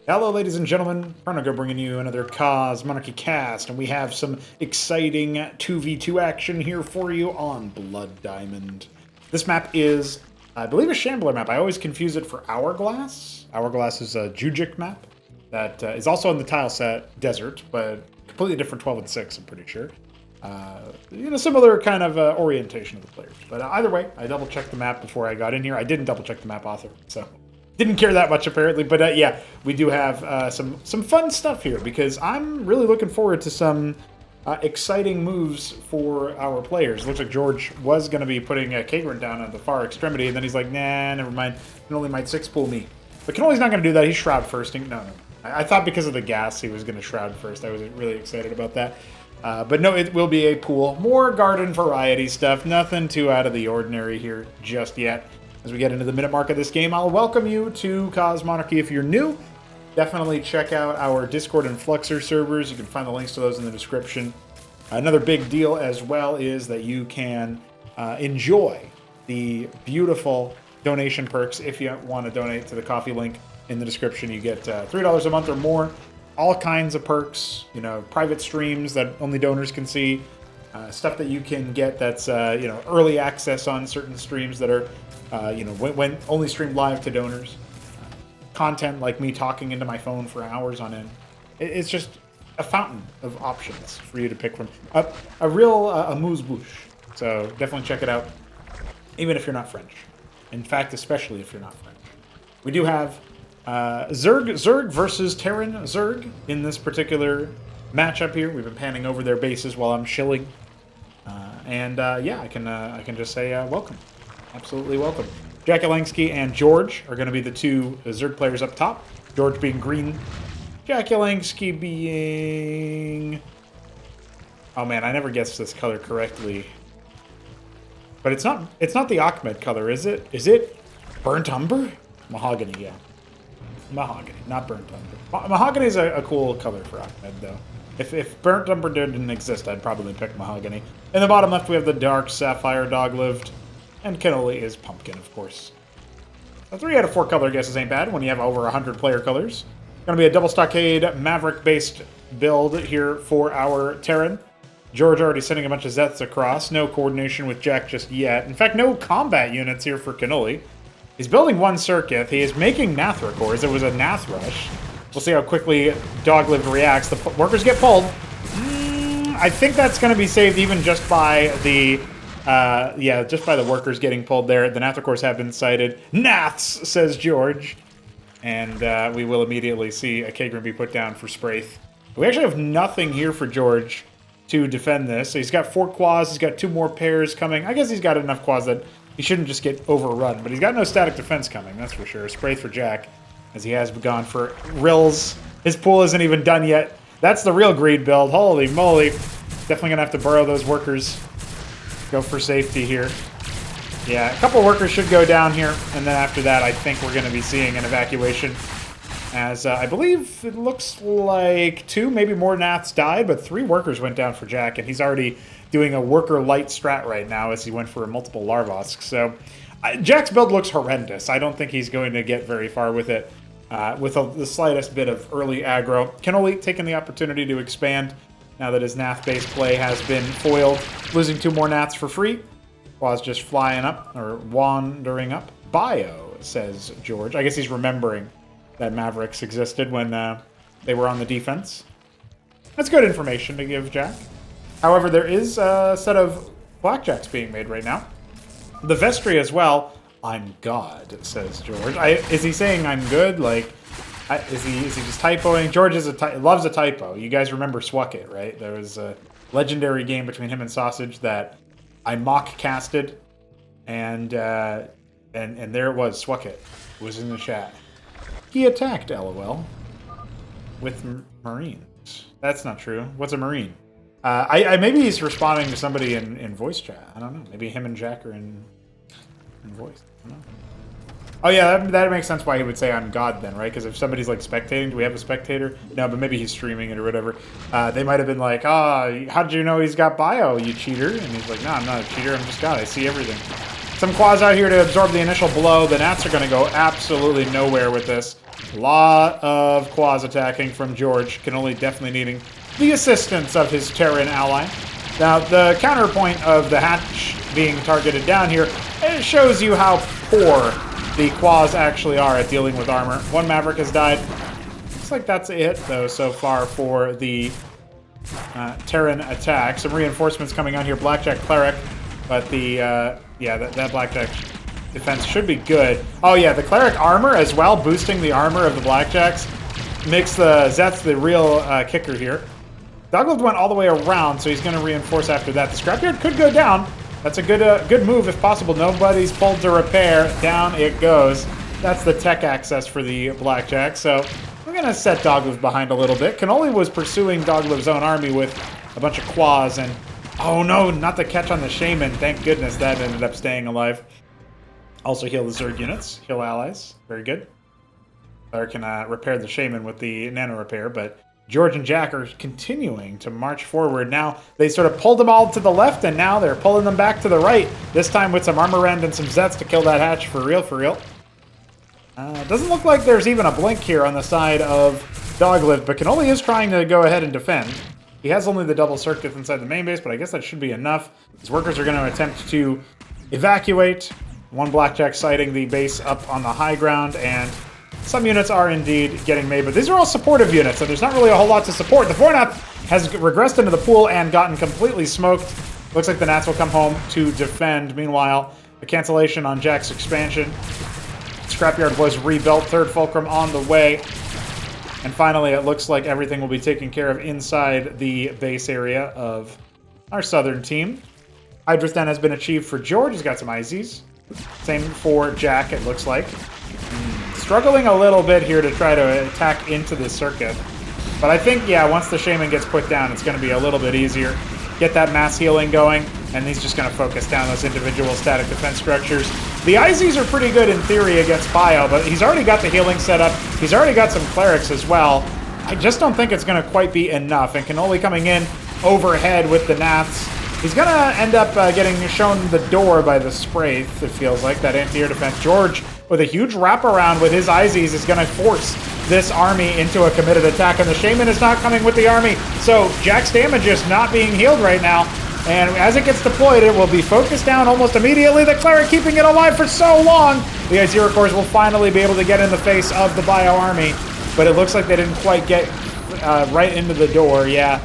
Hello, ladies and gentlemen. Chronogo bringing you another Cause Monarchy cast, and we have some exciting 2v2 action here for you on Blood Diamond. This map is, I believe, a Shambler map. I always confuse it for Hourglass. Hourglass is a Jujic map that is also on the tile set Desert, but completely different 12 and 6, I'm pretty sure. Similar kind of orientation of the players. But either way, I double-checked the map before I got in here. I didn't double-check the map author, so didn't care that much apparently. But yeah, we do have some fun stuff here because I'm really looking forward to some exciting moves for our players. Looks like George was going to be putting Kagran down at the far extremity, and then he's like, nah, never mind. Kenoli might 6-pool me. But Kenoli's not going to do that. He's shroud firsting. No. I thought because of the gas he was going to shroud first. I was really excited about that. But no, it will be a pool. More garden variety stuff. Nothing too out of the ordinary here just yet. As we get into the minute mark of this game, I'll welcome you to Cause Monarchy. If you're new, definitely check out our Discord and Fluxer servers. You can find the links to those in the description. Another big deal as well is that you can enjoy the beautiful donation perks if you want to donate to the coffee link in the description. You get $3 a month or more. All kinds of perks, private streams that only donors can see, stuff that you can get that's, early access on certain streams that are, when only streamed live to donors. Content like me talking into my phone for hours on end. It's just a fountain of options for you to pick from. A real amuse-bouche. So definitely check it out, even if you're not French. In fact, especially if you're not French. We do have Zerg versus Terran-Zerg in this particular matchup here. We've been panning over their bases while I'm shilling. Yeah, I can just say welcome. Absolutely welcome. Jakulangski and George are going to be the two Zerg players up top. George being green. Jakulangski being... Oh man, I never guessed this color correctly. But it's not the Ahmed color, is it? Is it burnt umber? Mahogany, yeah. Mahogany, not burnt umber. Mahogany is a cool color for Ahmed, though. If burnt umber didn't exist, I'd probably pick mahogany. In the bottom left, we have the dark sapphire Doglived, and Kenoli is pumpkin, of course. A 3 out of 4 color guesses ain't bad when you have over 100 player colors. Gonna be a double stockade Maverick-based build here for our Terran. George already sending a bunch of Zeths across. No coordination with Jack just yet. In fact, no combat units here for Kenoli. He's building one circuit. He is making Nathra cores. It was a Nath rush. We'll see how quickly Doglived reacts. The workers get pulled. I think that's going to be saved even just by the just by the workers getting pulled there. The Nathra cores have been sighted. Naths, says George. And we will immediately see a Kagran be put down for Spraith. We actually have nothing here for George to defend this. So he's got 4 quads. He's got 2 more pairs coming. I guess he's got enough quads that he shouldn't just get overrun, but he's got no static defense coming, that's for sure. Spraith for Jack, as he has gone for Rills. His pool isn't even done yet. That's the real greed build. Holy moly. Definitely going to have to borrow those workers. Go for safety here. Yeah, a couple workers should go down here, and then after that, I think we're going to be seeing an evacuation. As I believe it looks like 2, maybe more Naths died, but 3 workers went down for Jack, and he's already doing a worker light strat right now as he went for multiple Larvosks. So Jack's build looks horrendous. I don't think he's going to get very far with it, with the slightest bit of early aggro. Kenoli taking the opportunity to expand now that his Nath-based play has been foiled, losing 2 more Naths for free. Quaz just flying up, or wandering up. Bio, says George. I guess he's remembering that Mavericks existed when they were on the defense. That's good information to give Jack. However, there is a set of blackjacks being made right now. The Vestry as well. I'm God, says George. Is he saying I'm good? Like, is he just typoing? George loves a typo. You guys remember Swucket, right? There was a legendary game between him and Sausage that I mock casted, and there it was. Swucket was in the chat. He attacked, LOL, with Marines. That's not true. What's a Marine? Maybe he's responding to somebody in voice chat. I don't know. Maybe him and Jack are in voice. I don't know. Oh yeah, that makes sense why he would say I'm God then, right? Because if somebody's like spectating, do we have a spectator? No, but maybe he's streaming it or whatever. They might have been like, how did you know he's got bio, you cheater? And he's like, no, I'm not a cheater. I'm just God. I see everything. Some quads out here to absorb the initial blow. The Nats are going to go absolutely nowhere with this. A lot of quads attacking from George. Kenoli definitely needing the assistance of his Terran ally. Now, the counterpoint of the hatch being targeted down here, it shows you how poor the quads actually are at dealing with armor. One Maverick has died. Looks like that's it, though, so far for the Terran attack. Some reinforcements coming on here. Blackjack Cleric, but the, yeah, that Blackjack defense should be good. Oh, yeah, the Cleric armor as well, boosting the armor of the Blackjacks. Makes the Zet's the real kicker here. Doglived went all the way around, so he's going to reinforce after that. The Scrapyard could go down. That's a good move if possible. Nobody's pulled to repair. Down it goes. That's the tech access for the Blackjack. So we're going to set Doglived behind a little bit. Kenoli was pursuing Doglived's own army with a bunch of quads, and oh no, not the catch on the Shaman. Thank goodness that ended up staying alive. Also heal the Zerg units, heal allies. Very good. Or can repair the Shaman with the nano repair, but George and Jack are continuing to march forward. Now, they sort of pulled them all to the left, and now they're pulling them back to the right. This time with some Armor Rend and some Zets to kill that hatch for real, for real. Doesn't look like there's even a blink here on the side of Doglived, but Kenoli is trying to go ahead and defend. He has only the double circuit inside the main base, but I guess that should be enough. His workers are going to attempt to evacuate. One Blackjack sighting the base up on the high ground, and some units are indeed getting made, but these are all supportive units, so there's not really a whole lot to support. The Vornath has regressed into the pool and gotten completely smoked. Looks like the Nats will come home to defend. Meanwhile, a cancellation on Jack's expansion. Scrapyard was rebuilt, third Fulcrum on the way. And finally, it looks like everything will be taken care of inside the base area of our southern team. Hydra's Den has been achieved for George. He's got some IZs. Same for Jack, it looks like. Struggling a little bit here to try to attack into the circuit. But I think, yeah, once the Shaman gets put down, it's going to be a little bit easier. Get that mass healing going, and he's just going to focus down those individual static defense structures. The IZs are pretty good in theory against Bio, but he's already got the healing set up. He's already got some clerics as well. I just don't think it's going to quite be enough. And Kenoli coming in overhead with the Nats. He's going to end up getting shown the door by the Spraith, it feels like, that anti-air defense. George, with a huge wraparound with his IZs, is going to force this army into a committed attack, and the Shaman is not coming with the army, so Jack's damage is not being healed right now, and as it gets deployed, it will be focused down almost immediately. The Cleric keeping it alive for so long. The Izira Corps will finally be able to get in the face of the Bio army, but it looks like they didn't quite get right into the door. Yeah.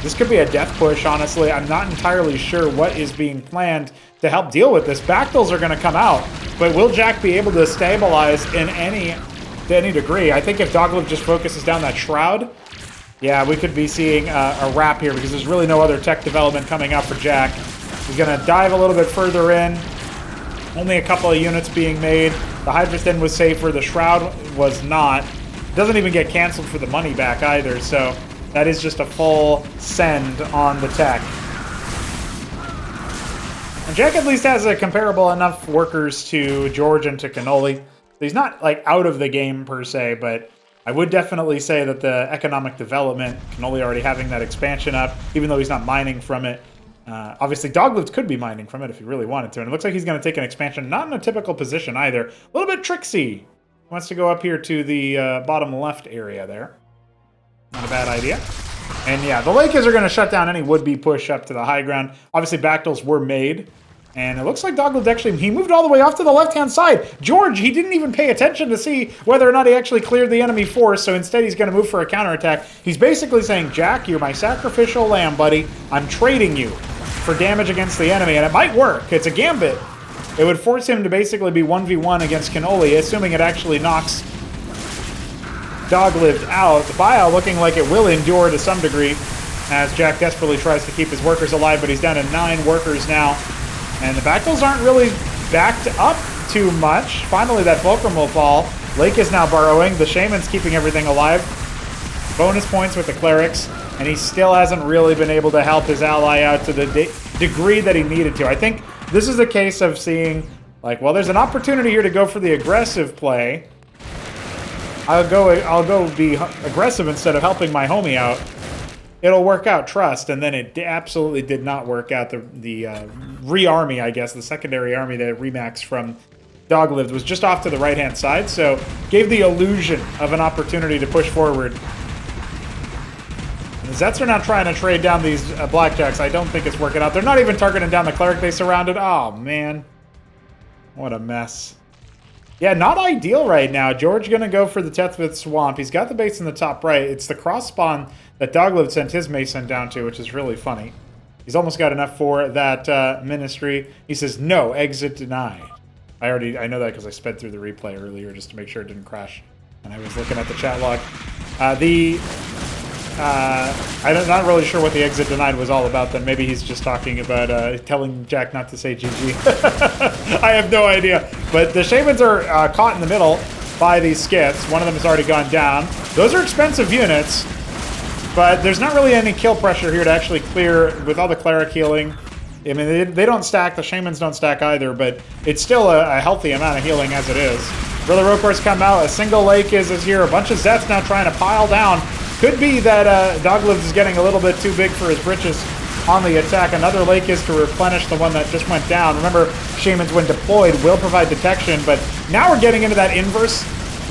This could be a death push, honestly. I'm not entirely sure what is being planned to help deal with this. Backdills are going to come out, but will Jack be able to stabilize to any degree? I think if Doglived just focuses down that Shroud, yeah, we could be seeing a wrap here because there's really no other tech development coming up for Jack. He's going to dive a little bit further in. Only a couple of units being made. The Hydra's Den was safer. The Shroud was not. It doesn't even get canceled for the money back either, so that is just a full send on the tech. And Jack at least has a comparable enough workers to George and to Kenoli. He's not, like, out of the game per se, but I would definitely say that the economic development, Kenoli already having that expansion up, even though he's not mining from it. Obviously, Doglived could be mining from it if he really wanted to, and it looks like he's going to take an expansion, not in a typical position either. A little bit tricksy. Wants to go up here to the bottom left area there. Not a bad idea. And yeah, the Lakers are going to shut down any would-be push up to the high ground. Obviously, backdills were made. And it looks like Doglived actually, he moved all the way off to the left-hand side. George, he didn't even pay attention to see whether or not he actually cleared the enemy force, so instead he's going to move for a counterattack. He's basically saying, Jack, you're my sacrificial lamb, buddy. I'm trading you for damage against the enemy, and it might work. It's a gambit. It would force him to basically be 1v1 against Kenoli, assuming it actually knocks Doglived out. The Bio looking like it will endure to some degree as Jack desperately tries to keep his workers alive, but he's down to 9 workers now. And the backdills aren't really backed up too much. Finally, that Fulcrum will fall. Lake is now burrowing. The Shaman's keeping everything alive. Bonus points with the Clerics. And he still hasn't really been able to help his ally out to the degree that he needed to. I think this is a case of seeing, like, well, there's an opportunity here to go for the aggressive play. I'll go be aggressive instead of helping my homie out. It'll work out, trust. And then it absolutely did not work out. The re-army, I guess, the secondary army that remaxed from Doglived was just off to the right-hand side, so gave the illusion of an opportunity to push forward. And the Zets are now trying to trade down these Blackjacks. I don't think it's working out. They're not even targeting down the Cleric they surrounded. Oh, man. What a mess. Yeah, not ideal right now. George going to go for the Tethvith Swamp. He's got the base in the top right. It's the cross spawn that Doglived sent his Mason down to, which is really funny. He's almost got enough for that Ministry. He says, no, exit denied. I know that because I sped through the replay earlier just to make sure it didn't crash. And I was looking at the chat log. I'm not really sure what the exit denied was all about then. Maybe he's just talking about telling Jack not to say GG. I have no idea. But the Shamans are caught in the middle by these skits. One of them has already gone down. Those are expensive units, but there's not really any kill pressure here to actually clear with all the Cleric healing. I mean, they don't stack. The Shamans don't stack either, but it's still a healthy amount of healing as it is. Brother Rokors come out. A single Lake is here. A bunch of Zets now trying to pile down. Could be that Doglived is getting a little bit too big for his britches on the attack. Another Lake is to replenish the one that just went down. Remember, Shamans, when deployed, will provide detection, but now we're getting into that inverse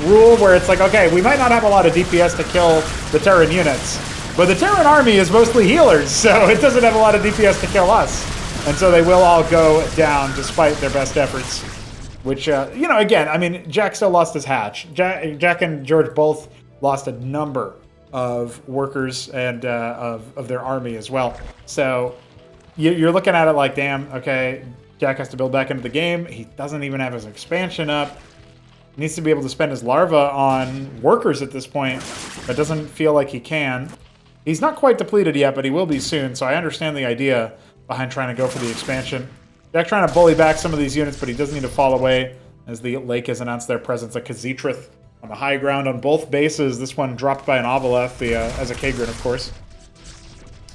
rule where it's like, okay, we might not have a lot of DPS to kill the Terran units, but the Terran army is mostly healers, so it doesn't have a lot of DPS to kill us. And so they will all go down despite their best efforts. Which, you know, again, I mean, Jack still lost his hatch. Jack and George both lost a number of workers and of their army as well. So you're looking at it like, damn, okay, Jack has to build back into the game. He doesn't even have his expansion up. He needs to be able to spend his larva on workers at this point, but doesn't feel like he can. He's not quite depleted yet, but he will be soon, so I understand the idea behind trying to go for the expansion. Jack trying to bully back some of these units, but he does need to fall away as the Lake has announced their presence at Khaz'trith on the high ground on both bases. This one dropped by an Ovaleth, as a Kagrin, of course.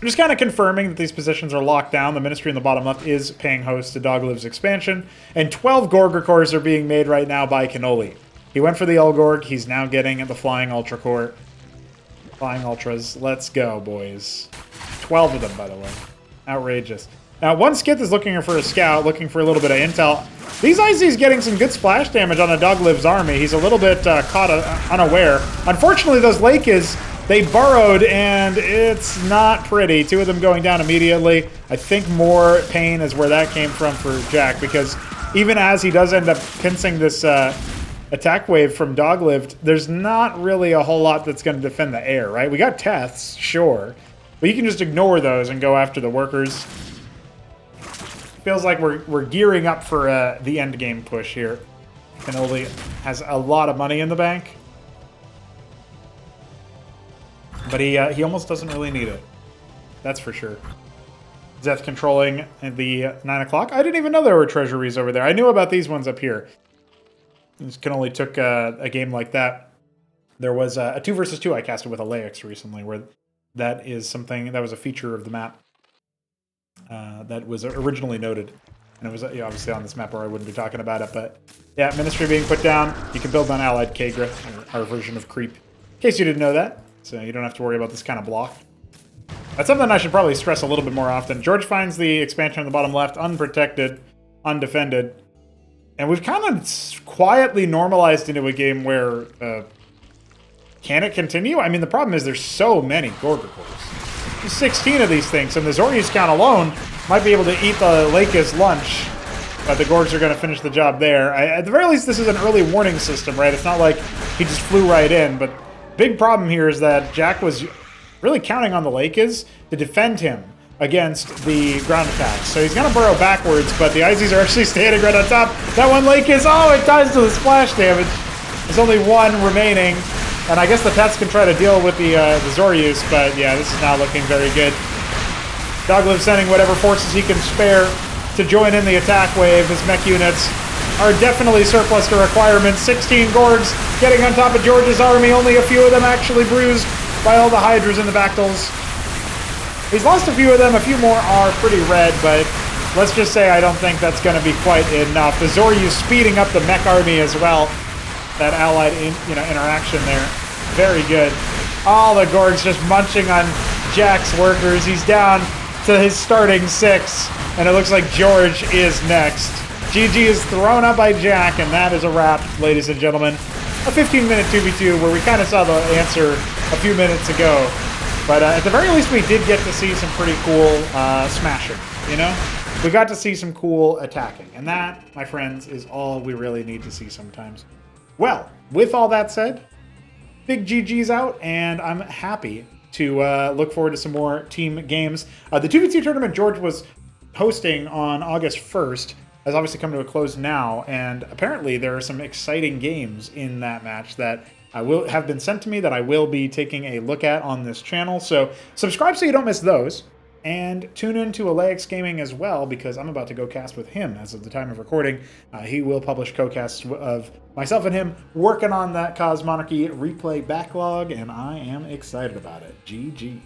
I'm just kind of confirming that these positions are locked down. The Ministry in the bottom left is paying host to Dogliv's expansion, and 12 Gorgor cores are being made right now by Kenoli. He went for the Elgorg. He's now getting the Flying Ultra Core. Flying Ultras. Let's go, boys. 12 of them, by the way. Outrageous. Now, one Skith is looking for a scout, looking for a little bit of intel. These IZ's getting some good splash damage on a Dogliv's army. He's a little bit caught unaware. Unfortunately, those Lakes, they burrowed, and it's not pretty. Two of them going down immediately. I think more pain is where that came from for Jack, because even as he does end up pincing this attack wave from Doglived, there's not really a whole lot that's going to defend the air, right? We got Teths, sure, but you can just ignore those and go after the workers. Feels like we're gearing up for the end game push here. Kenoli has a lot of money in the bank, but he almost doesn't really need it. That's for sure. Zeth controlling the 9 o'clock. I didn't even know there were treasuries over there. I knew about these ones up here. Kenoli took a game like that. There was a 2 versus 2 I casted with Alex recently, where that is something that was a feature of the map. That was originally noted, and it was obviously on this map or I wouldn't be talking about it, but yeah, Ministry being put down. You can build on Allied Kagra, our version of Creep, in case you didn't know that, so you don't have to worry about this kind of block. That's something I should probably stress a little bit more often. George finds the expansion on the bottom left, unprotected, undefended, and we've kind of quietly normalized into a game where, can it continue? I mean, the problem is there's so many Gorgor cores. 16 of these things, and the Zoryus count alone might be able to eat the Lakis lunch, but the Gorgs are going to finish the job there. At the very least, this is an early warning system, right? It's not like he just flew right in, but big problem here is that Jack was really counting on the Lakis to defend him against the ground attacks. So he's going to burrow backwards, but the IZs are actually standing right on top. That one Lakis, oh, it ties to the splash damage. There's only one remaining. And I guess the Tets can try to deal with the Zoryus, but yeah, this is not looking very good. Doglived sending whatever forces he can spare to join in the attack wave. His mech units are definitely surplus to requirements. 16 Gorgs getting on top of George's army. Only a few of them actually bruised by all the Hydras and the Bactals. He's lost a few of them. A few more are pretty red, but let's just say I don't think that's going to be quite enough. The Zoryus speeding up the mech army as well. That allied interaction there. Very good. All the Gorgs just munching on Jack's workers. He's down to his starting 6, and it looks like George is next. GG is thrown up by Jack, and that is a wrap, ladies and gentlemen. A 15-minute 2v2 where we kind of saw the answer a few minutes ago. But at the very least, we did get to see some pretty cool smashing, you know? We got to see some cool attacking. And that, my friends, is all we really need to see sometimes. Well, with all that said, big GG's out, and I'm happy to look forward to some more team games. The 2v2 tournament George was hosting on August 1st has obviously come to a close now, and apparently there are some exciting games in that match that have been sent to me that I will be taking a look at on this channel. So subscribe so you don't miss those, and tune in to Alex Gaming as well, because I'm about to go cast with him as of the time of recording. He will publish co-casts of myself and him working on that Cos Monarchy replay backlog, and I am excited about it. GG.